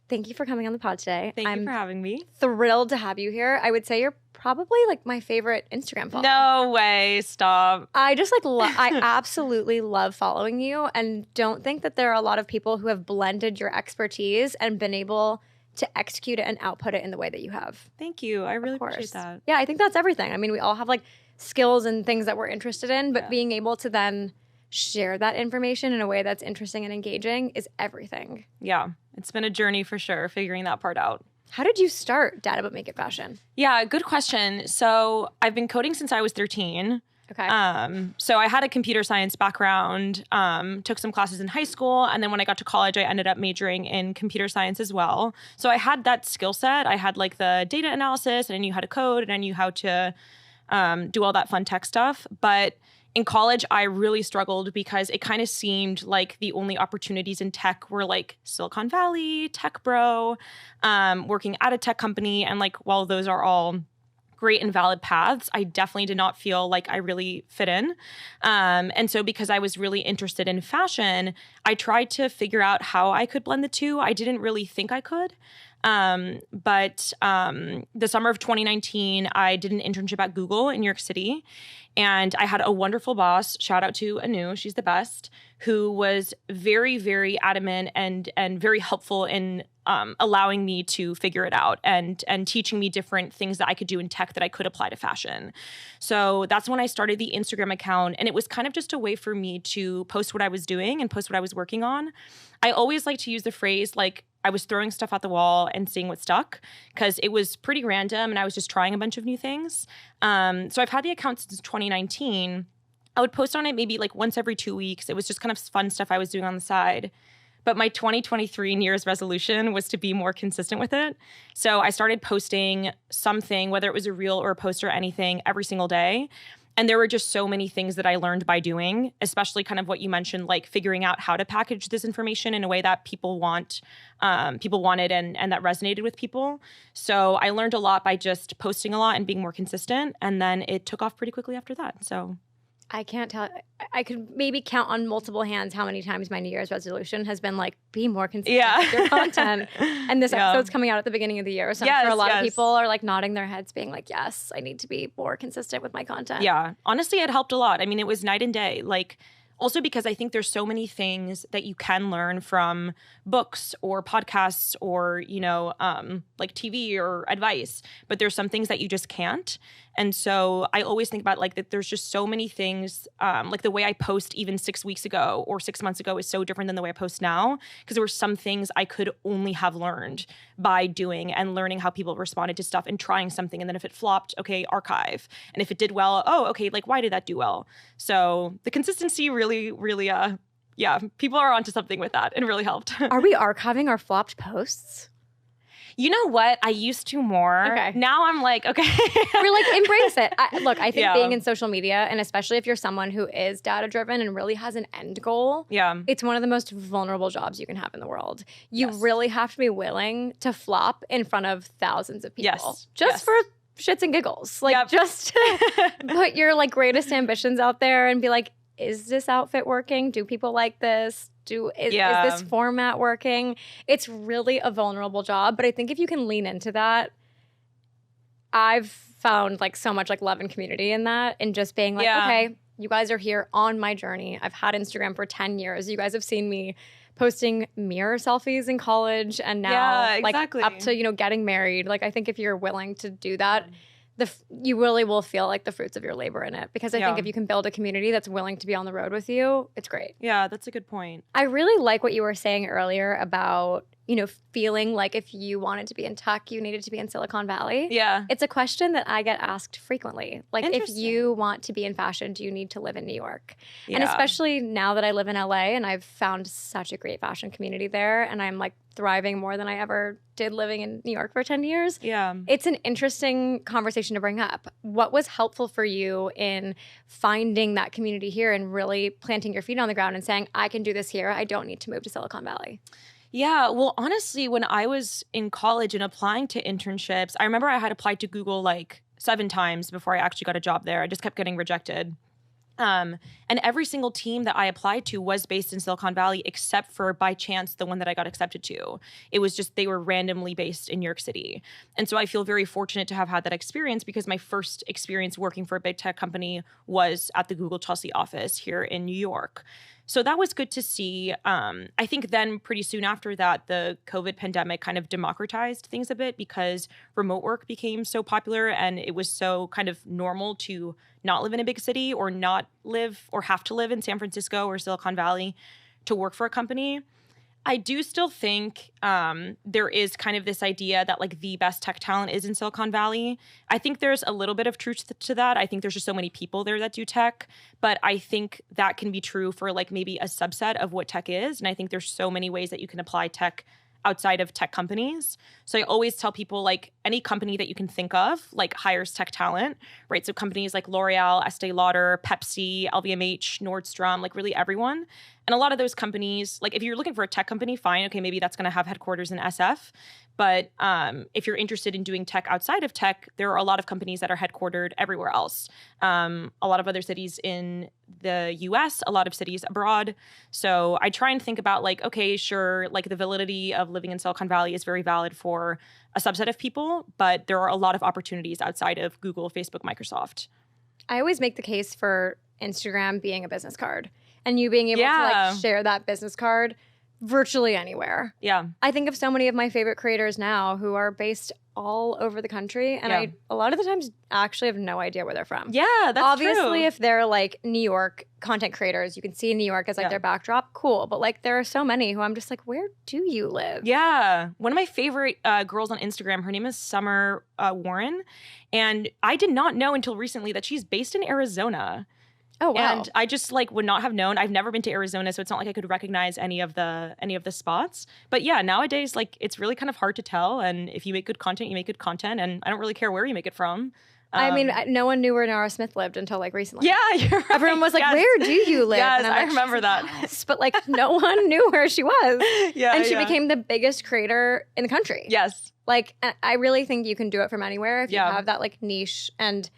thank you for coming on the pod today. Thank you for having me. Thrilled to have you here. I would say you're probably like my favorite Instagram follower. No way. Stop. I just like, I absolutely love following you, and don't think that there are a lot of people who have blended your expertise and been able to execute it and output it in the way that you have. Thank you. I really appreciate that. Yeah, I think that's everything. I mean, we all have like skills and things that we're interested in, but being able to then share that information in a way that's interesting and engaging is everything. Yeah, it's been a journey for sure, figuring that part out. How did you start Data But Make It Fashion? Yeah, good question. So I've been coding since I was 13. Okay. So I had a computer science background, took some classes in high school, and then when I got to college, I ended up majoring in computer science as well. So I had that skill set. I had like the data analysis, and I knew how to code, and I knew how to do all that fun tech stuff. But in college, I really struggled because it kind of seemed like the only opportunities in tech were like Silicon Valley, tech bro, working at a tech company. And like, while those are all great and valid paths, I definitely did not feel like I really fit in. And so because I was really interested in fashion, I tried to figure out how I could blend the two. I didn't really think I could. But the summer of 2019, I did an internship at Google in New York City. And I had a wonderful boss, shout out to Anu, she's the best, who was very, very adamant and very helpful in allowing me to figure it out and teaching me different things that I could do in tech that I could apply to fashion. So that's when I started the Instagram account. And it was kind of just a way for me to post what I was doing and post what I was working on. I always like to use the phrase like I was throwing stuff at the wall and seeing what stuck, because it was pretty random and I was just trying a bunch of new things. So I've had the account since 2019. I would post on it maybe like once every 2 weeks. It was just kind of fun stuff I was doing on the side. But my 2023 New Year's resolution was to be more consistent with it. So I started posting something, whether it was a reel or a post or anything, every single day. And there were just so many things that I learned by doing, especially kind of what you mentioned, like figuring out how to package this information in a way that people wanted and that resonated with people. So I learned a lot by just posting a lot and being more consistent. And then it took off pretty quickly after that. So I can't tell. I could maybe count on multiple hands how many times my New Year's resolution has been like, be more consistent with your content. And this episode's coming out at the beginning of the year. So I'm sure a lot of people are like nodding their heads being like, yes, I need to be more consistent with my content. Yeah. Honestly, it helped a lot. I mean, it was night and day. Like, also because I think there's so many things that you can learn from books or podcasts or, like TV or advice, but there's some things that you just can't. And so I always think about like that there's just so many things, like the way I post even 6 weeks ago or 6 months ago is so different than the way I post now, because there were some things I could only have learned by doing and learning how people responded to stuff and trying something. And then if it flopped, okay, archive. And if it did well, oh, okay, like why did that do well? So the consistency really, people are onto something with that and really helped. Are we archiving our flopped posts? You know what? I used to more. Okay. Now I'm like, okay. We're like, embrace it. I think being in social media, and especially if you're someone who is data-driven and really has an end goal, it's one of the most vulnerable jobs you can have in the world. You really have to be willing to flop in front of thousands of people. Just for shits and giggles. Like, just to put your like greatest ambitions out there and be like, is this outfit working? Do people like this? Is this format working? It's really a vulnerable job. But I think if you can lean into that, I've found like so much like love and community in that, and just being like, okay, you guys are here on my journey. I've had Instagram for 10 years. You guys have seen me posting mirror selfies in college and now like up to, getting married. Like, I think if you're willing to do that, you really will feel like the fruits of your labor in it. Because I think if you can build a community that's willing to be on the road with you, it's great. Yeah, that's a good point. I really like what you were saying earlier about, feeling like if you wanted to be in tech, you needed to be in Silicon Valley. Yeah. It's a question that I get asked frequently. Like, if you want to be in fashion, do you need to live in New York? Yeah. And especially now that I live in LA and I've found such a great fashion community there, and I'm like thriving more than I ever did living in New York for 10 years. Yeah. It's an interesting conversation to bring up. What was helpful for you in finding that community here and really planting your feet on the ground and saying, I can do this here. I don't need to move to Silicon Valley? Yeah, well, honestly, when I was in college and applying to internships, I remember I had applied to Google like 7 times before I actually got a job there. I just kept getting rejected. And every single team that I applied to was based in Silicon Valley, except for by chance the one that I got accepted to. It was just they were randomly based in New York City. And so I feel very fortunate to have had that experience because my first experience working for a big tech company was at the Google Chelsea office here in New York. So that was good to see. I think then pretty soon after that, the COVID pandemic kind of democratized things a bit because remote work became so popular and it was so kind of normal to not live in a big city or not live or have to live in San Francisco or Silicon Valley to work for a company. I do still think there is kind of this idea that like the best tech talent is in Silicon Valley. I think there's a little bit of truth to that. I think there's just so many people there that do tech, but I think that can be true for like maybe a subset of what tech is. And I think there's so many ways that you can apply tech outside of tech companies. So I always tell people like any company that you can think of like hires tech talent, right? So companies like L'Oreal, Estee Lauder, Pepsi, LVMH, Nordstrom, like really everyone. And a lot of those companies, like if you're looking for a tech company, fine, okay, maybe that's going to have headquarters in SF. But if you're interested in doing tech outside of tech, there are a lot of companies that are headquartered everywhere else. A lot of other cities in the US, a lot of cities abroad. So I try and think about like, okay, sure, like the validity of living in Silicon Valley is very valid for a subset of people, but there are a lot of opportunities outside of Google, Facebook, Microsoft. I always make the case for Instagram being a business card and you being able to like share that business card virtually anywhere. Yeah. I think of so many of my favorite creators now who are based all over the country. And I, a lot of the times, actually have no idea where they're from. Yeah, that's Obviously, true. if they're like New York content creators, you can see New York as like their backdrop. Cool. But like there are so many who I'm just like, where do you live? Yeah. One of my favorite girls on Instagram, her name is Summer Warren. And I did not know until recently that she's based in Arizona. Oh, wow. And I just like would not have known. I've never been to Arizona, so it's not like I could recognize any of the spots. But yeah, nowadays like it's really kind of hard to tell. And if you make good content, you make good content. And I don't really care where you make it from. I mean, no one knew where Nara Smith lived until like recently. Yeah, you're right. Everyone was like, where do you live? Yes, and I'm I like, remember that. Yes. But like no one knew where she was. Yeah, and she became the biggest creator in the country. Yes. Like, I really think you can do it from anywhere if you have that like niche. And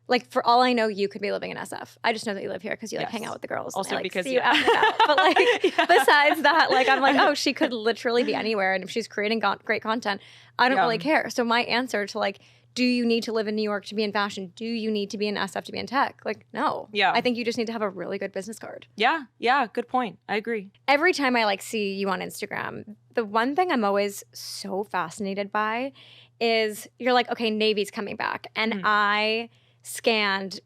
like, for all I know, you could be living in SF. I just know that you live here because you like hang out with the girls. Also and I, like, because see you out and about. But like, besides that, like, I'm like, oh, she could literally be anywhere. And if she's creating great content, I don't really care. So my answer to like, do you need to live in New York to be in fashion? Do you need to be in SF to be in tech? Like, no. Yeah. I think you just need to have a really good business card. Yeah. Yeah. Good point. I agree. Every time I like see you on Instagram, the one thing I'm always so fascinated by is you're like, okay, Navy's coming back. And I scanned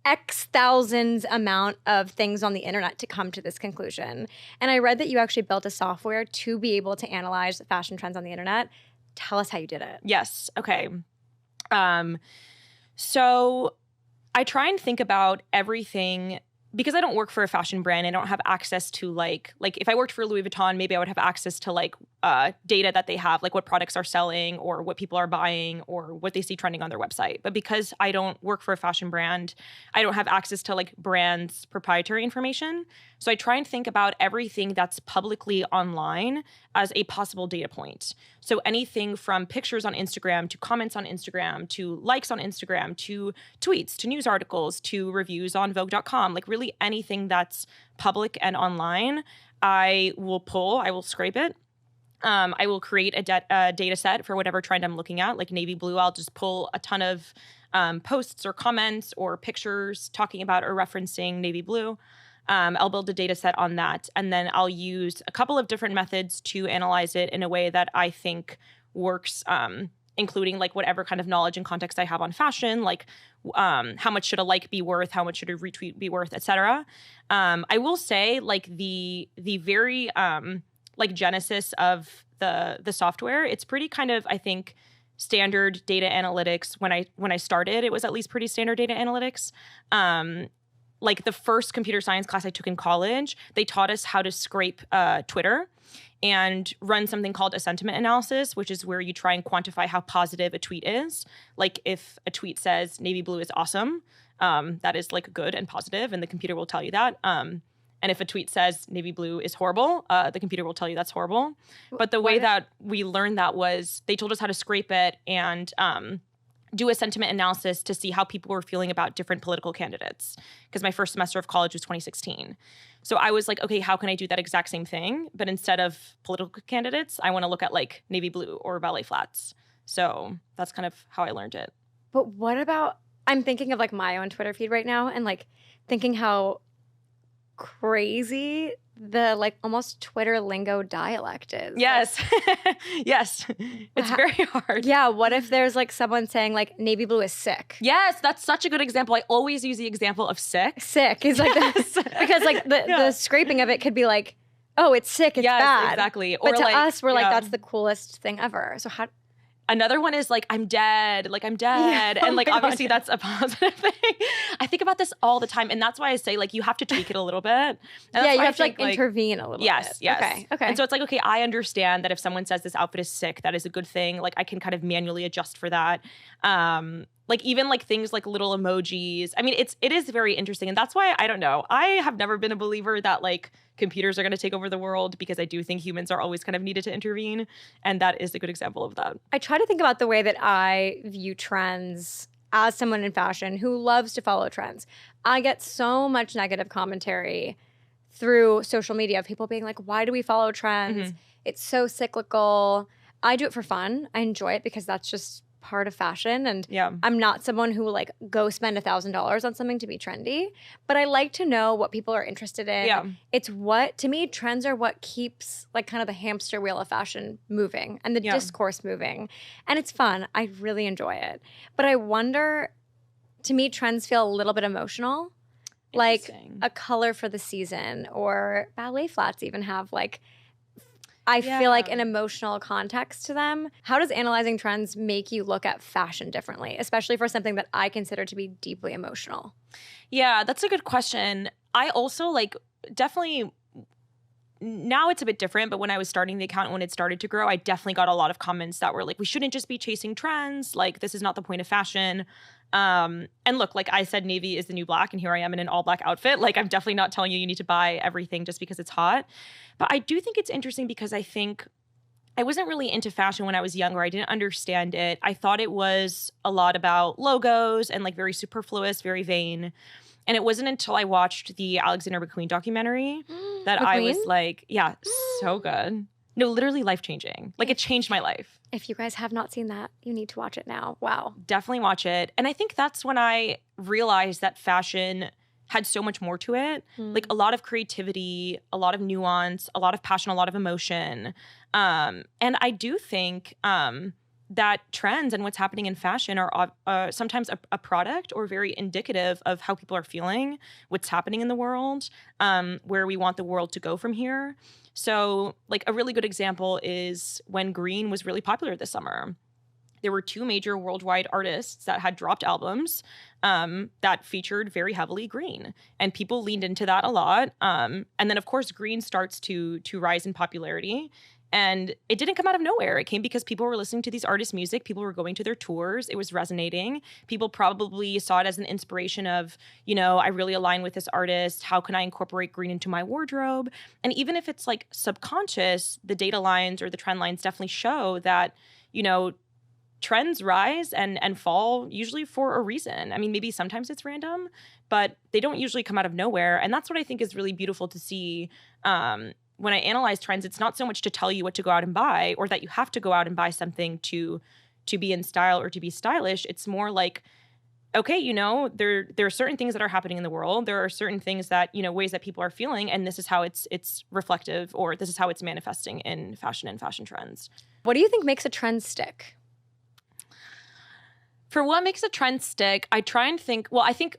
X thousands amount of things on the internet to come to this conclusion. And I read that you actually built a software to be able to analyze fashion trends on the internet. Tell us how you did it. Yes. Okay. So I try and think about everything because I don't work for a fashion brand. I don't have access to like if I worked for Louis Vuitton, maybe I would have access to like data that they have, like what products are selling or what people are buying or what they see trending on their website. But because I don't work for a fashion brand, I don't have access to like brands' proprietary information. So I try and think about everything that's publicly online as a possible data point. So anything from pictures on Instagram to comments on Instagram to likes on Instagram to tweets to news articles to reviews on Vogue.com, like really anything that's public and online, I will scrape it. I will create a data set for whatever trend I'm looking at. Like navy blue, I'll just pull a ton of posts or comments or pictures talking about or referencing navy blue. I'll build a data set on that. And then I'll use a couple of different methods to analyze it in a way that I think works, including like whatever kind of knowledge and context I have on fashion, like how much should a like be worth, how much should a retweet be worth, etc. I will say like the very like genesis of the software, it's pretty kind of, I think, standard data analytics. When I started, it was at least pretty standard data analytics. Like the first computer science class I took in college, they taught us how to scrape Twitter and run something called a sentiment analysis, which is where you try and quantify how positive a tweet is. Like if a tweet says navy blue is awesome, that is like good and positive, and the computer will tell you that. And if a tweet says navy blue is horrible, the computer will tell you that's horrible. But the way that we learned that was they told us how to scrape it and do a sentiment analysis to see how people were feeling about different political candidates. Because my first semester of college was 2016. So I was like, okay, how can I do that exact same thing? But instead of political candidates, I want to look at like navy blue or ballet flats. So that's kind of how I learned it. But what about, I'm thinking of like my own Twitter feed right now and like thinking how crazy the like almost Twitter lingo dialect is. Yes. Like, yes. It's very hard. Yeah. What if there's like someone saying like navy blue is sick? Yes. That's such a good example. I always use the example of sick. Sick is like, yes. Because like the scraping of it could be like, oh, it's sick. It's bad. Exactly. But to us, we're like, that's the coolest thing ever. So how... Another one is like, I'm dead. Like, I'm dead. Yeah, and like, obviously that's a positive thing. I think about this all the time. And that's why I say like, you have to tweak it a little bit. Yeah, you have to like intervene a little bit. Yes. Okay. And so it's like, okay, I understand that if someone says this outfit is sick, that is a good thing. Like I can kind of manually adjust for that. Like even like things like little emojis. I mean, it is very interesting. And that's why, I don't know, I have never been a believer that like computers are going to take over the world, because I do think humans are always kind of needed to intervene. And that is a good example of that. I try to think about the way that I view trends as someone in fashion who loves to follow trends. I get so much negative commentary through social media of people being like, why do we follow trends? Mm-hmm. It's so cyclical. I do it for fun. I enjoy it because that's just part of fashion. And I'm not someone who will like go spend $1,000 on something to be trendy, but I like to know what people are interested in. Yeah. It's what, to me, trends are what keeps like kind of the hamster wheel of fashion moving and the discourse moving. And it's fun. I really enjoy it. But I wonder, to me, trends feel a little bit emotional. Like a color for the season, or ballet flats even have like, I feel like an emotional context to them. How does analyzing trends make you look at fashion differently, especially for something that I consider to be deeply emotional? Yeah, that's a good question. I also like definitely, now it's a bit different, but when I was starting the account, when it started to grow, I definitely got a lot of comments that were like, we shouldn't just be chasing trends. Like, this is not the point of fashion. And look, like I said, navy is the new black, and here I am in an all black outfit. Like, I'm definitely not telling you you need to buy everything just because it's hot. But I do think it's interesting because I think I wasn't really into fashion when I was younger. I didn't understand it. I thought it was a lot about logos and like very superfluous, very vain. And it wasn't until I watched the Alexander McQueen documentary that McQueen? I was like, yeah, so good. No, literally life-changing. Like, it changed my life. If you guys have not seen that, you need to watch it now. Wow. Definitely watch it. And I think that's when I realized that fashion had so much more to it. Like, a lot of creativity, a lot of nuance, a lot of passion, a lot of emotion. And I do think that trends and what's happening in fashion are sometimes a product or very indicative of how people are feeling, what's happening in the world, where we want the world to go from here. So like a really good example is when green was really popular this summer. There were 2 major worldwide artists that had dropped albums that featured very heavily green, and people leaned into that a lot. And then of course green starts to rise in popularity. And it didn't come out of nowhere. It came because people were listening to these artists' music. People were going to their tours. It was resonating. People probably saw it as an inspiration of, you know, I really align with this artist. How can I incorporate green into my wardrobe? And even if it's like subconscious, the data lines or the trend lines definitely show that, you know, trends rise and fall usually for a reason. I mean, maybe sometimes it's random, but they don't usually come out of nowhere. And that's what I think is really beautiful to see. When I analyze trends, it's not so much to tell you what to go out and buy or that you have to go out and buy something to be in style or to be stylish. It's more like, okay, you know, there are certain things that are happening in the world. There are certain things that, you know, ways that people are feeling, and this is how it's reflective, or this is how it's manifesting in fashion and fashion trends. What do you think makes a trend stick? For what makes a trend stick, I try and think, well, I think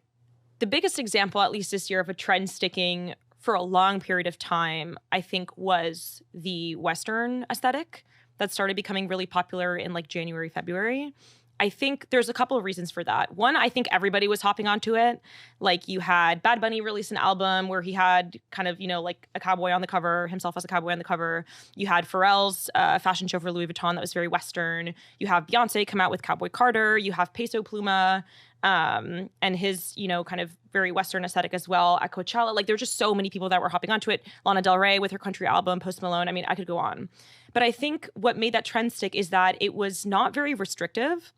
the biggest example, at least this year, of a trend sticking for a long period of time, I think, was the Western aesthetic that started becoming really popular in like January, February. I think there's a couple of reasons for that. One, I think everybody was hopping onto it. Like, you had Bad Bunny release an album where he had kind of, you know, like a cowboy on the cover, himself as a cowboy on the cover. You had Pharrell's fashion show for Louis Vuitton that was very Western. You have Beyonce come out with Cowboy Carter. You have Peso Pluma and his, you know, kind of very Western aesthetic as well at Coachella. Like, there were just so many people that were hopping onto it. Lana Del Rey with her country album, Post Malone. I mean, I could go on. But I think what made that trend stick is that it was not very restrictive.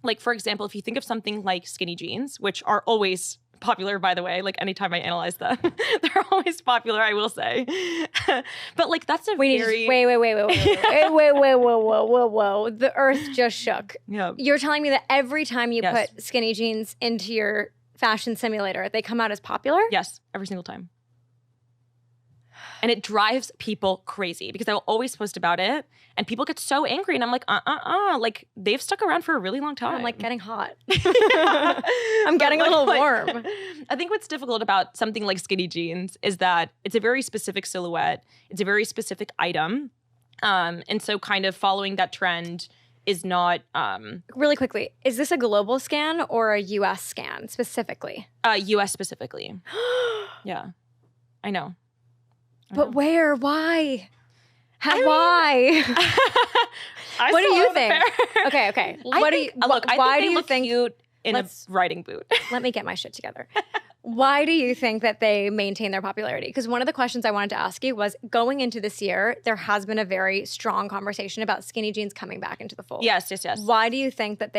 like, for example, if you think of something like skinny jeans, which are always popular, by the way, like anytime I analyze them, they're always popular, I will say. But like, that's a wait. Whoa. The earth just shook. Yeah. You're telling me that every time you put skinny jeans into your fashion simulator, they come out as popular? Yes, every single time. And it drives people crazy because I will always post about it and people get so angry and I'm like, like they've stuck around for a really long time. I'm like getting hot. I'm getting a little warm. I think what's difficult about something like skinny jeans is that it's a very specific silhouette. It's a very specific item. And so kind of following that trend is not... Really quickly, is this a global scan or a US scan specifically? US specifically. Yeah, I know. But where? Why? Why? What do you think? Okay. What do you? Look, why do you think cute in a riding boot? Let me get my shit together. Why do you think that they maintain their popularity? Because one of the questions I wanted to ask you was, going into this year, there has been a very strong conversation about skinny jeans coming back into the fold. Yes. Why do you think that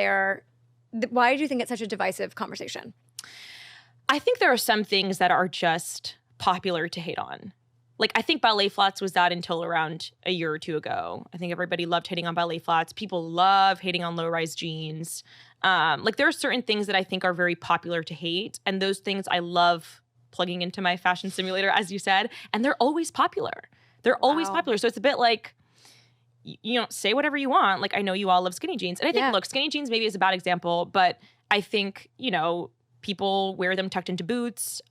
why do you think it's such a divisive conversation? I think there are some things that are just popular to hate on. Like, I think ballet flats was that until around a year or two ago. I think everybody loved hating on ballet flats. People love hating on low-rise jeans. Like, there are certain things that I think are very popular to hate. And those things I love plugging into my fashion simulator, as you said. And they're always popular. They're always popular. So it's a bit like, you know, say whatever you want. Like, I know you all love skinny jeans. And I think, look, skinny jeans maybe is a bad example. But I think, you know, people wear them tucked into boots.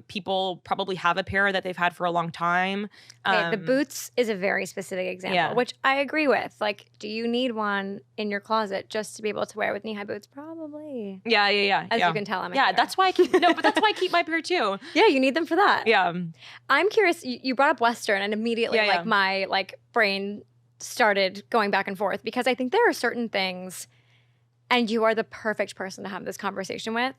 People probably have a pair that they've had for a long time. Okay, the boots is a very specific example, which I agree with. Like, do you need one in your closet just to be able to wear with knee-high boots? Probably. Yeah. As you can tell, I'm a hater. That's why I keep that's why I keep my pair too. Yeah, you need them for that. Yeah. I'm curious, you brought up Western and immediately my brain started going back and forth because I think there are certain things, and you are the perfect person to have this conversation with.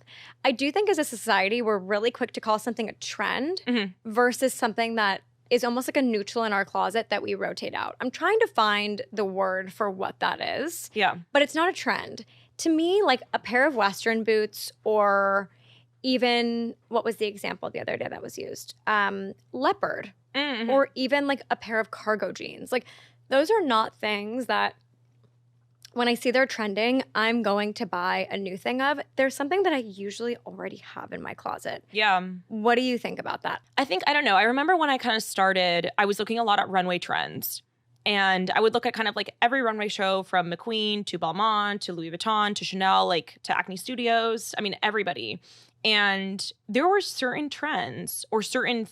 I do think as a society, we're really quick to call something a trend versus something that is almost like a neutral in our closet that we rotate out. I'm trying to find the word for what that is. Yeah. But it's not a trend. To me, like a pair of Western boots, or even, what was the example the other day that was used? Leopard. Or even like a pair of cargo jeans. Like, those are not things that, when I see they're trending, I'm going to buy a new thing of. There's something that I usually already have in my closet. Yeah. What do you think about that? I don't know. I remember when I kind of started, I was looking a lot at runway trends. And I would look at kind of like every runway show from McQueen to Balmain to Louis Vuitton to Chanel, like to Acne Studios. I mean, everybody. And there were certain trends or certain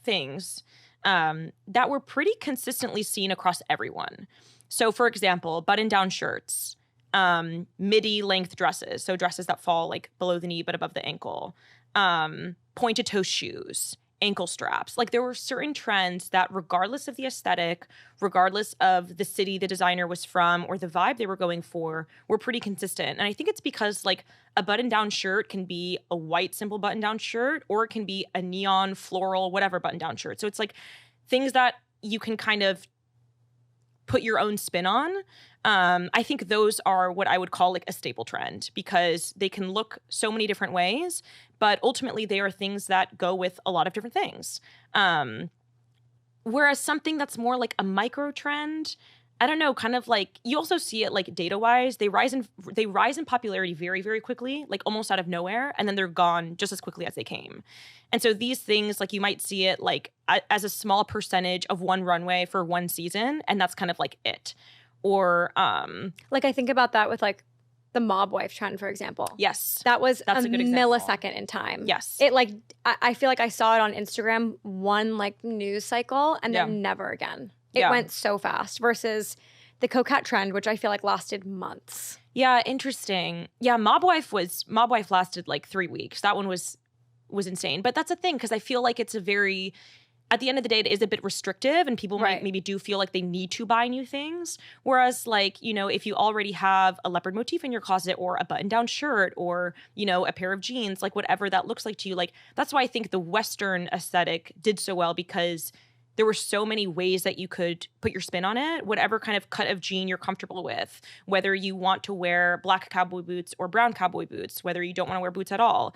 things that were pretty consistently seen across everyone. So, for example, button-down shirts, midi-length dresses, so dresses that fall like below the knee but above the ankle, pointed-toe shoes, ankle straps. Like, there were certain trends that, regardless of the aesthetic, regardless of the city the designer was from or the vibe they were going for, were pretty consistent. And I think it's because, like, a button-down shirt can be a white simple button-down shirt, or it can be a neon, floral, whatever button-down shirt. So it's like things that you can kind of put your own spin on. I think those are what I would call like a staple trend, because they can look so many different ways, but ultimately they are things that go with a lot of different things. Whereas something that's more like a micro trend, I don't know, kind of like, you also see it like data-wise, they rise in popularity very, very quickly, like almost out of nowhere, and then they're gone just as quickly as they came. And so these things, like, you might see it like as a small percentage of one runway for one season, and that's kind of like it. Or like, I think about that with like the mob wife trend, for example. Yes. That's a good example. Millisecond in time. Yes. It like, I feel like I saw it on Instagram one like news cycle and then never again. It went so fast versus the coquette trend, which I feel like lasted months. Yeah, interesting. Yeah, mob wife lasted like 3 weeks. That one was insane. But that's a thing, because I feel like it's a very, at the end of the day, it is a bit restrictive, and people might maybe do feel like they need to buy new things. Whereas, like, you know, if you already have a leopard motif in your closet, or a button-down shirt, or, you know, a pair of jeans, like whatever that looks like to you, like, that's why I think the Western aesthetic did so well, because there were so many ways that you could put your spin on it, whatever kind of cut of jean you're comfortable with, whether you want to wear black cowboy boots or brown cowboy boots, whether you don't want to wear boots at all.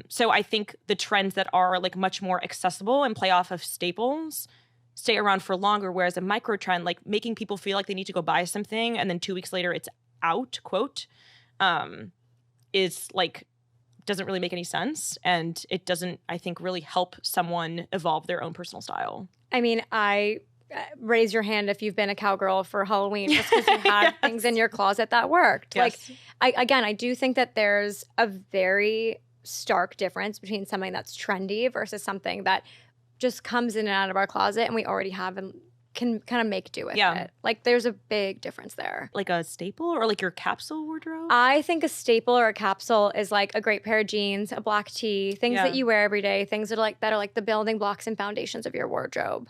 So I think the trends that are like much more accessible and play off of staples stay around for longer, whereas a micro trend, like making people feel like they need to go buy something and then 2 weeks later it's out, quote, is like, doesn't really make any sense. And it doesn't, I think, really help someone evolve their own personal style. I mean, raise your hand if you've been a cowgirl for Halloween just because you had things in your closet that worked. Yes. Like, I do think that there's a very stark difference between something that's trendy versus something that just comes in and out of our closet and we already have and can kind of make do with it. Like, there's a big difference there. Like a staple or like your capsule wardrobe? I think a staple or a capsule is like a great pair of jeans, a black tee, things that you wear every day, things that are like the building blocks and foundations of your wardrobe.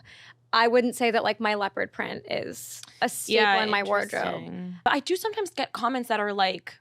I wouldn't say that like my leopard print is a staple in my wardrobe. But I do sometimes get comments that are like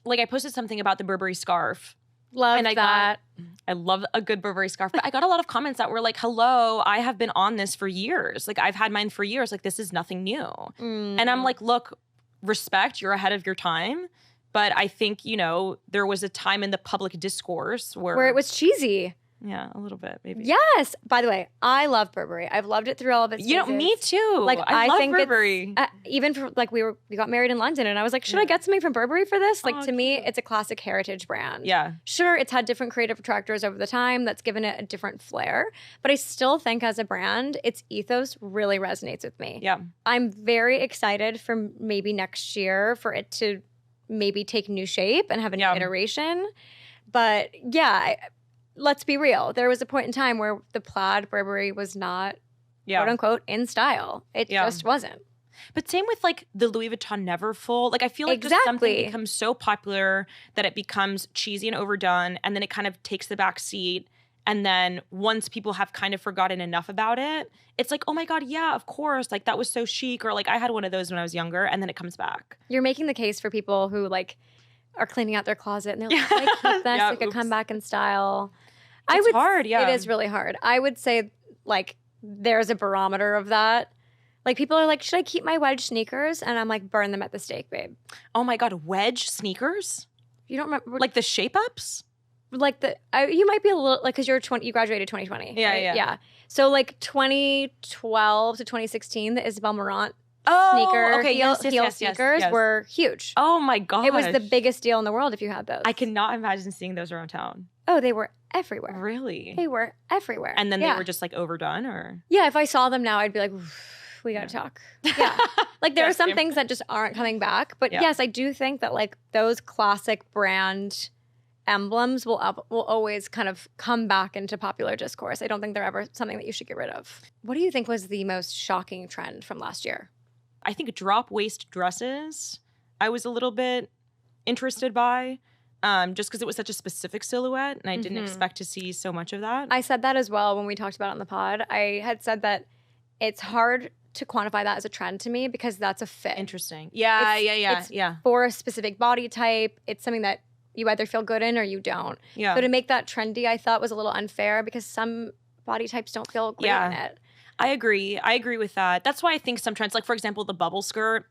I posted something about the Burberry scarf. Love that. I love a good Burberry scarf. But I got a lot of comments that were like, hello, I have been on this for years. Like, I've had mine for years. Like, this is nothing new. And I'm like, look, respect, you're ahead of your time. But I think, you know, there was a time in the public discourse where it was cheesy. Yeah, a little bit, maybe. Yes. By the way, I love Burberry. I've loved it through all of its phases. Me too. Like, I love think Burberry. Even for like we got married in London, and I was like, should I get something from Burberry for this? Like, to me, cute. it's a classic heritage brand. Yeah. Sure, it's had different creative attractors over the time that's given it a different flair, but I still think as a brand, its ethos really resonates with me. Yeah. I'm very excited for maybe next year for it to maybe take new shape and have an iteration. But yeah, let's be real. There was a point in time where the plaid Burberry was not, quote unquote, in style. It just wasn't. But same with like the Louis Vuitton Neverfull. Like, I feel like just something becomes so popular that it becomes cheesy and overdone, and then it kind of takes the back seat. And then once people have kind of forgotten enough about it, it's like, oh my God, yeah, of course. Like, that was so chic. Or like, I had one of those when I was younger, and then it comes back. You're making the case for people who like are cleaning out their closet and they're like, I keep this, it could come back in style. It's hard, yeah. It is really hard. I would say like there's a barometer of that. Like, people are like, should I keep my wedge sneakers? And I'm like, burn them at the stake, babe. Oh my God, wedge sneakers? You don't remember? Like the shape ups? Like you might be a little, like, because you graduated 2020. Yeah, right? yeah. Yeah. So like 2012 to 2016, the Isabel Marant heel sneakers were huge. Oh my God. It was the biggest deal in the world if you had those. I cannot imagine seeing those around town. Oh, they were everywhere. Really? They were everywhere. And then they were just like overdone, or? Yeah, if I saw them now, I'd be like, we gotta talk. Yeah. Like, there are some things that just aren't coming back. But yes, I do think that like those classic brand emblems will always kind of come back into popular discourse. I don't think they're ever something that you should get rid of. What do you think was the most shocking trend from last year? I think drop waist dresses I was a little bit interested by, just because it was such a specific silhouette and I didn't expect to see so much of that. I said that as well when we talked about it on the pod. I had said that it's hard to quantify that as a trend to me because that's a fit. Interesting. Yeah, it's for a specific body type. It's something that you either feel good in or you don't. Yeah. So to make that trendy, I thought was a little unfair because some body types don't feel great in it. I agree. I agree with that. That's why I think some trends, like for example, the bubble skirt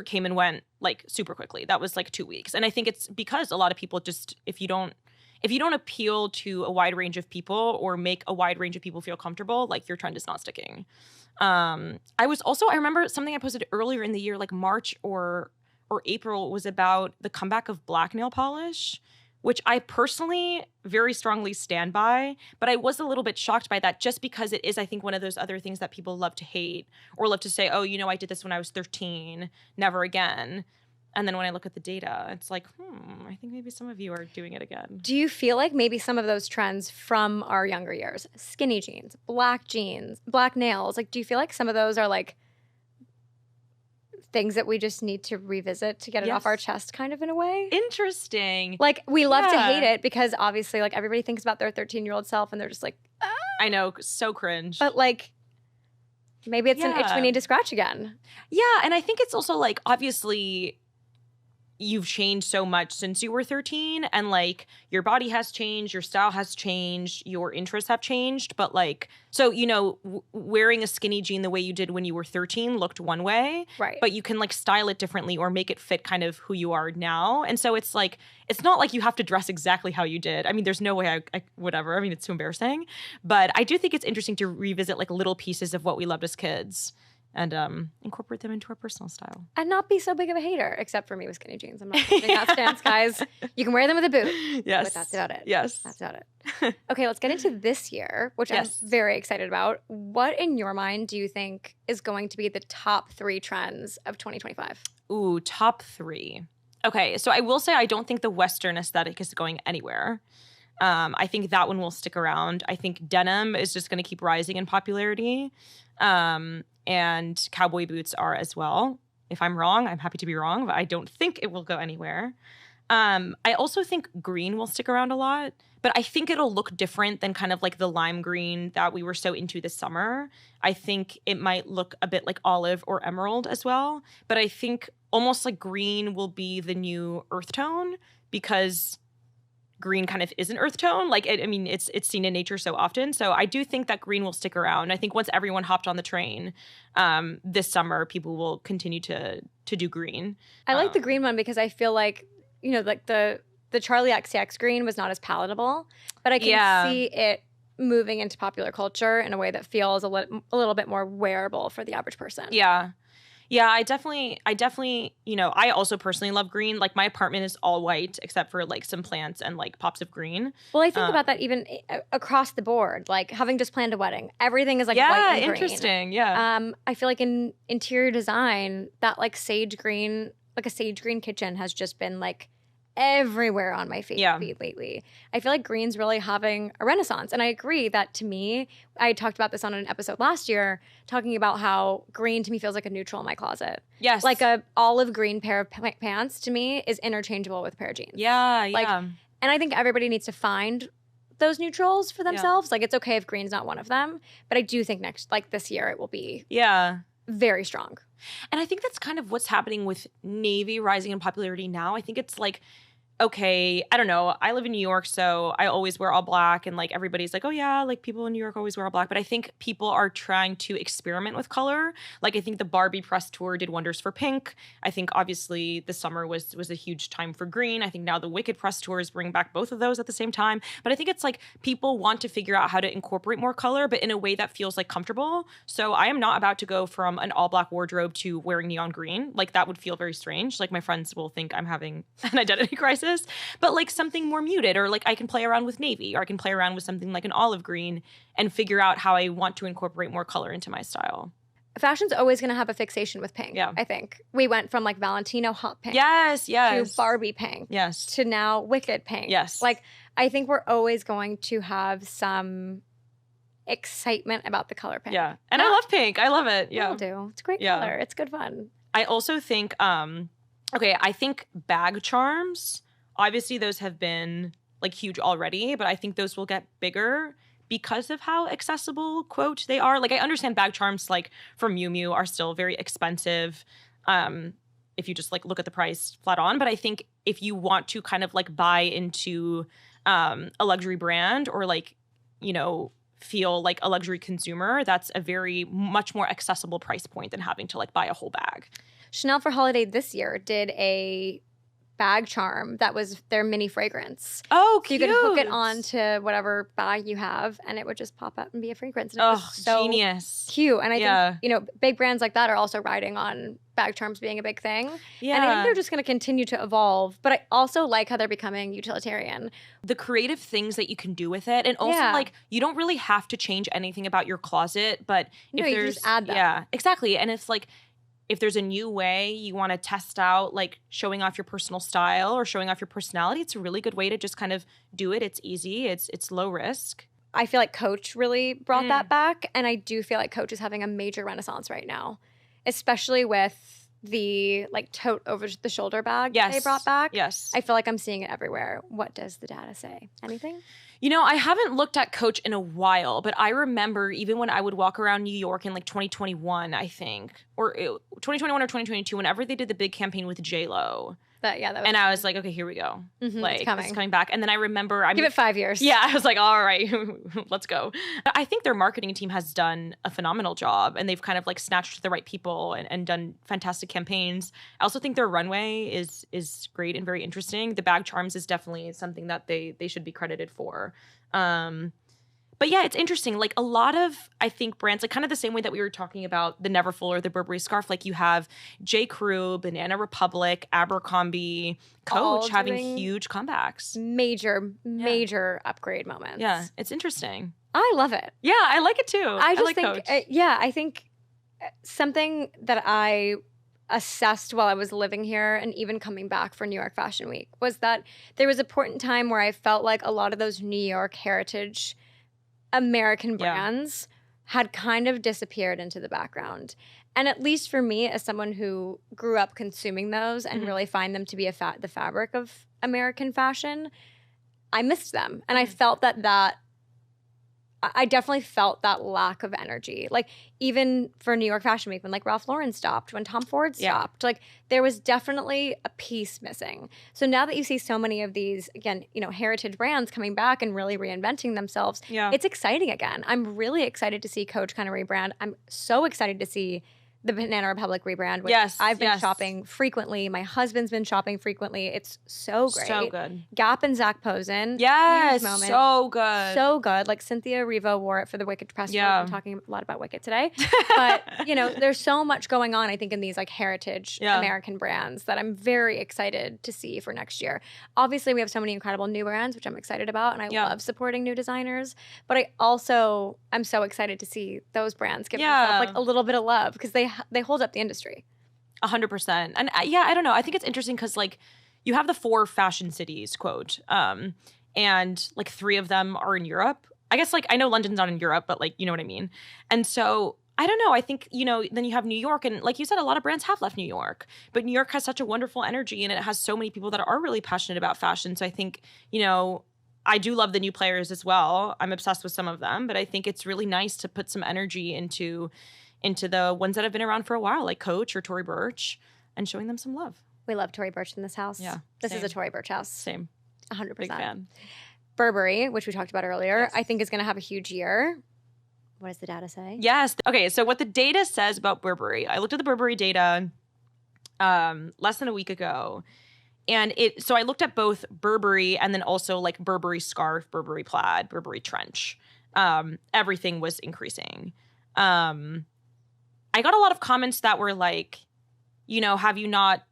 came and went like super quickly. That was like 2 weeks. And I think it's because a lot of people just, if you don't appeal to a wide range of people or make a wide range of people feel comfortable, like your trend is not sticking. I remember something I posted earlier in the year, like March or April, was about the comeback of black nail polish, which I personally very strongly stand by. But I was a little bit shocked by that just because it is, I think, one of those other things that people love to hate or love to say, oh, I did this when I was 13, never again. And then when I look at the data, it's like, I think maybe some of you are doing it again. Do you feel like maybe some of those trends from our younger years, skinny jeans, black nails, like, do you feel like some of those are like things that we just need to revisit to get it off our chest kind of in a way? Interesting. Like, we love to hate it because obviously like everybody thinks about their 13-year-old self and they're just like, ah. I know, so cringe. But like, maybe it's an itch we need to scratch again. Yeah, and I think it's also like, obviously, you've changed so much since you were 13, and like your body has changed, your style has changed, your interests have changed. But like, so, you know, wearing a skinny jean the way you did when you were 13 looked one way, right? But you can like style it differently or make it fit kind of who you are now. And so it's like, it's not like you have to dress exactly how you did. I mean, there's no way I whatever. I mean, it's too embarrassing. But I do think it's interesting to revisit like little pieces of what we loved as kids and incorporate them into our personal style. And not be so big of a hater, except for me with skinny jeans. I'm not taking that stance, guys. You can wear them with a boot. Yes. But that's about it. Yes. That's about it. Okay, let's get into this year, which I'm very excited about. What, in your mind, do you think is going to be the top 3 trends of 2025? Ooh, top 3. Okay, so I will say I don't think the Western aesthetic is going anywhere. I think that one will stick around. I think denim is just going to keep rising in popularity. And cowboy boots are as well. If I'm wrong, I'm happy to be wrong, but I don't think it will go anywhere. I also think green will stick around a lot, but I think it'll look different than kind of like the lime green that we were so into this summer. I think it might look a bit like olive or emerald as well, but I think almost like green will be the new earth tone because green kind of is an earth tone. Like, I mean, it's seen in nature so often. So I do think that green will stick around. I think once everyone hopped on the train this summer, people will continue to do green. I like the green one because I feel like, you know, like the Charlie XCX green was not as palatable, but I can see it moving into popular culture in a way that feels a little bit more wearable for the average person. Yeah. Yeah, I definitely, you know, I also personally love green. Like my apartment is all white except for like some plants and like pops of green. Well, I think about that even across the board, like having just planned a wedding. Everything is like white and green. Interesting. Yeah. I feel like in interior design, that like sage green, like a sage green kitchen has just been like everywhere on my feed lately. I feel like green's really having a renaissance. And I agree that to me, I talked about this on an episode last year, talking about how green to me feels like a neutral in my closet. Yes. Like a olive green pair of pants to me is interchangeable with a pair of jeans. Yeah, yeah. Like, and I think everybody needs to find those neutrals for themselves. Yeah. Like it's okay if green's not one of them. But I do think this year it will be very strong. And I think that's kind of what's happening with navy rising in popularity now. I think it's like, okay, I don't know. I live in New York, so I always wear all black. And like everybody's like, oh yeah, like people in New York always wear all black. But I think people are trying to experiment with color. Like I think the Barbie press tour did wonders for pink. I think obviously the summer was a huge time for green. I think now the Wicked press tours bring back both of those at the same time. But I think it's like people want to figure out how to incorporate more color, but in a way that feels like comfortable. So I am not about to go from an all black wardrobe to wearing neon green. Like that would feel very strange. Like my friends will think I'm having an identity crisis. But like something more muted, or like I can play around with navy, or I can play around with something like an olive green and figure out how I want to incorporate more color into my style. Fashion's always going to have a fixation with pink. Yeah. I think we went from like Valentino hot pink, to Barbie pink, to now Wicked pink. Yes, like I think we're always going to have some excitement about the color pink. Yeah, and I love pink. I love it. Yeah, we all do. It's a great color. It's good fun. I also think, I think bag charms. Obviously, those have been like huge already, but I think those will get bigger because of how accessible, quote, they are. Like I understand bag charms like from Miu Miu are still very expensive if you just like look at the price flat on. But I think if you want to kind of like buy into a luxury brand or like, you know, feel like a luxury consumer, that's a very much more accessible price point than having to like buy a whole bag. Chanel for holiday this year did a bag charm that was their mini fragrance. Oh, cute. So you could hook it on to whatever bag you have and it would just pop out and be a fragrance. And it was so genius. Cute. And I think, you know, big brands like that are also riding on bag charms being a big thing. Yeah. And I think they're just going to continue to evolve. But I also like how they're becoming utilitarian. The creative things that you can do with it. And also like you don't really have to change anything about your closet, but if you there's just add them. Yeah, exactly. And it's like if there's a new way you want to test out, like showing off your personal style or showing off your personality, it's a really good way to just kind of do it. It's easy. It's low risk. I feel like Coach really brought that back. And I do feel like Coach is having a major renaissance right now, especially with the like tote over the shoulder bag they brought back. Yes. I feel like I'm seeing it everywhere. What does the data say? Anything? You know, I haven't looked at Coach in a while, but I remember even when I would walk around New York in like 2021, I think, or 2021 or 2022, whenever they did the big campaign with J-Lo. And I was like, okay, here we go. Like, it's coming back. And then I remember, give it 5 years. Yeah, I was like, all right, let's go. I think their marketing team has done a phenomenal job, and they've kind of like snatched the right people and done fantastic campaigns. I also think their runway is great and very interesting. The bag charms is definitely something that they should be credited for. But yeah, it's interesting. Like a lot of, I think, brands, like kind of the same way that we were talking about the Neverfull or the Burberry scarf, like you have J. Crew, Banana Republic, Abercrombie, Coach having huge comebacks. Major upgrade moments. Yeah, it's interesting. I love it. Yeah, I like it too. I just like think, Coach. I think something that I assessed while I was living here and even coming back for New York Fashion Week was that there was a point in time where I felt like a lot of those New York heritage American brands had kind of disappeared into the background. And at least for me, as someone who grew up consuming those and really find them to be the fabric of American fashion, I missed them. And I felt I definitely felt that lack of energy. Like even for New York Fashion Week, when like Ralph Lauren stopped, when Tom Ford stopped, like there was definitely a piece missing. So now that you see so many of these, again, heritage brands coming back and really reinventing themselves, it's exciting again. I'm really excited to see Coach kind of rebrand. I'm so excited to see the Banana Republic rebrand, which I've been shopping frequently. My husband's been shopping frequently. It's so great. So good. Gap and Zac Posen. Yes, so good. So good. Like Cynthia Erivo wore it for the Wicked press. I'm talking a lot about Wicked today. But, there's so much going on, I think, in these like heritage American brands that I'm very excited to see for next year. Obviously, we have so many incredible new brands, which I'm excited about. And I love supporting new designers. But I'm so excited to see those brands give themselves like a little bit of love because they hold up the industry. 100%. And I don't know. I think it's interesting because like you have the 4 fashion cities, quote, and like 3 of them are in Europe. I guess like I know London's not in Europe, but like, you know what I mean? And so I don't know. I think, then you have New York. And like you said, a lot of brands have left New York. But New York has such a wonderful energy and it has so many people that are really passionate about fashion. So I think, I do love the new players as well. I'm obsessed with some of them. But I think it's really nice to put some energy into the ones that have been around for a while, like Coach or Tory Burch, and showing them some love. We love Tory Burch in this house. Yeah. This is a Tory Burch house. Same. 100%. Big fan. Burberry, which we talked about earlier, I think is going to have a huge year. What does the data say? Yes. Okay, so what the data says about Burberry, I looked at the Burberry data less than a week ago. And so I looked at both Burberry and then also like Burberry scarf, Burberry plaid, Burberry trench. Everything was increasing. I got a lot of comments that were like, have you not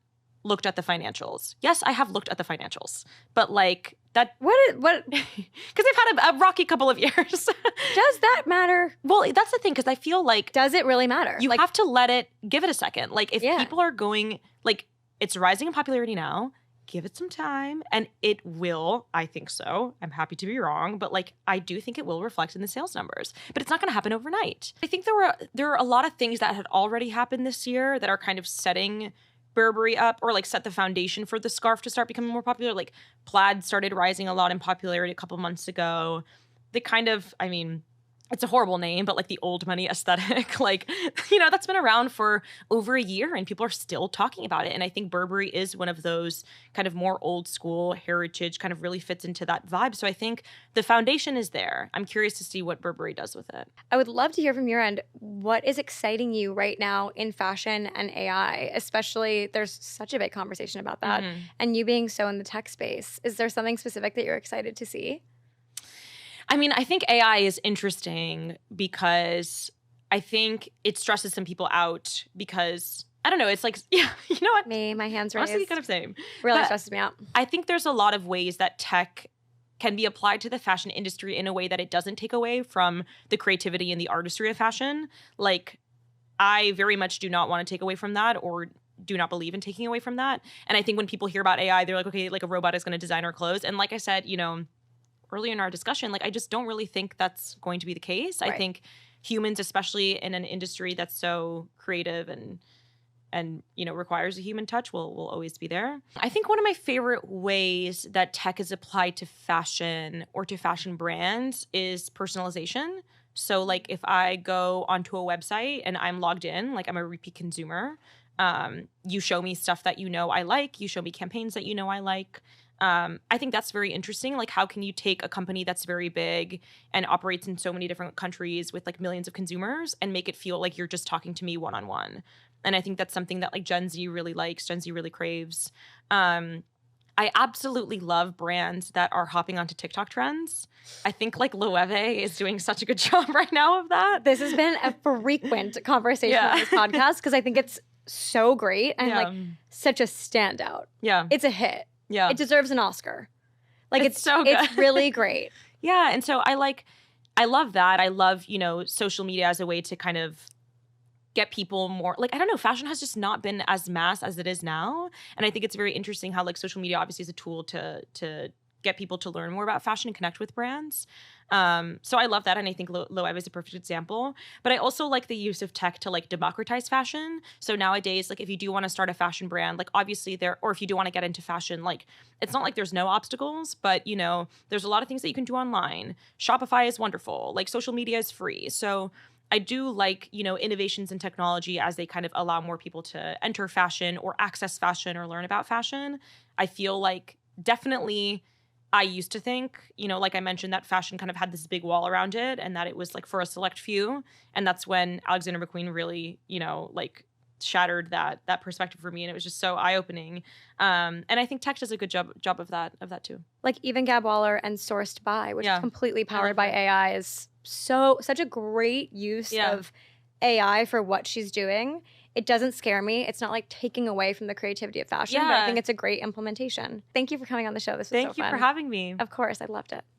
looked at the financials? Yes, I have looked at the financials, but like that. What? Because they've had a rocky couple of years. Does that matter? Well, that's the thing, because I feel like. Does it really matter? You have to give it a second. Like if people are going, like it's rising in popularity now, give it some time and it will, I think so. I'm happy to be wrong, but like I do think it will reflect in the sales numbers, but it's not going to happen overnight. I think there are a lot of things that had already happened this year that are kind of setting Burberry up or like set the foundation for the scarf to start becoming more popular. Like plaid started rising a lot in popularity a couple months ago. They kind of, it's a horrible name, but like the old money aesthetic, like, that's been around for over a year and people are still talking about it. And I think Burberry is one of those kind of more old school heritage, kind of really fits into that vibe. So I think the foundation is there. I'm curious to see what Burberry does with it. I would love to hear from your end. What is exciting you right now in fashion and AI? Especially there's such a big conversation about that. Mm-hmm. And you being so in the tech space, is there something specific that you're excited to see? I think AI is interesting because I think it stresses some people out because, I don't know, it's like, you know what? My hands raised. Honestly, kind of same. Really stresses me out. I think there's a lot of ways that tech can be applied to the fashion industry in a way that it doesn't take away from the creativity and the artistry of fashion. Like, I very much do not want to take away from that or do not believe in taking away from that. And I think when people hear about AI, they're like, okay, like a robot is going to design our clothes. And like I said, earlier in our discussion, like I just don't really think that's going to be the case. Right. I think humans, especially in an industry that's so creative and requires a human touch, will always be there. I think one of my favorite ways that tech is applied to fashion or to fashion brands is personalization. So like if I go onto a website and I'm logged in, like I'm a repeat consumer, You show me stuff that you know I like. You show me campaigns that you know I like. I think that's very interesting. Like, how can you take a company that's very big and operates in so many different countries with like millions of consumers and make it feel like you're just talking to me one-on-one? And I think that's something that like Gen Z really likes, Gen Z really craves. I absolutely love brands that are hopping onto TikTok trends. I think like Loewe is doing such a good job right now of that. This has been a frequent conversation on this podcast because I think it's so great and like such a standout. Yeah. It's a hit. Yeah. It deserves an Oscar. Like it's so good. It's really great. Yeah. And so I love that. I love, social media as a way to kind of get people more, like, I don't know, fashion has just not been as mass as it is now. And I think it's very interesting how like social media obviously is a tool to get people to learn more about fashion and connect with brands. So I love that. And I think Loewe is a perfect example. But I also like the use of tech to like democratize fashion. So nowadays, like if you do want to start a fashion brand, like obviously or if you do want to get into fashion, like it's not like there's no obstacles, but there's a lot of things that you can do online. Shopify is wonderful. Like social media is free. So I do like, innovations in technology as they kind of allow more people to enter fashion or access fashion or learn about fashion. I feel like definitely I used to think, like I mentioned, that fashion kind of had this big wall around it and that it was like for a select few. And that's when Alexander McQueen really, like shattered that perspective for me. And it was just so eye-opening. And I think tech does a good job of that too. Like even Gab Waller and Sourced By, which is completely powered by AI, is such a great use of AI for what she's doing. It doesn't scare me. It's not like taking away from the creativity of fashion, but I think it's a great implementation. Thank you for coming on the show. This was so fun. Thank you for having me. Of course, I loved it.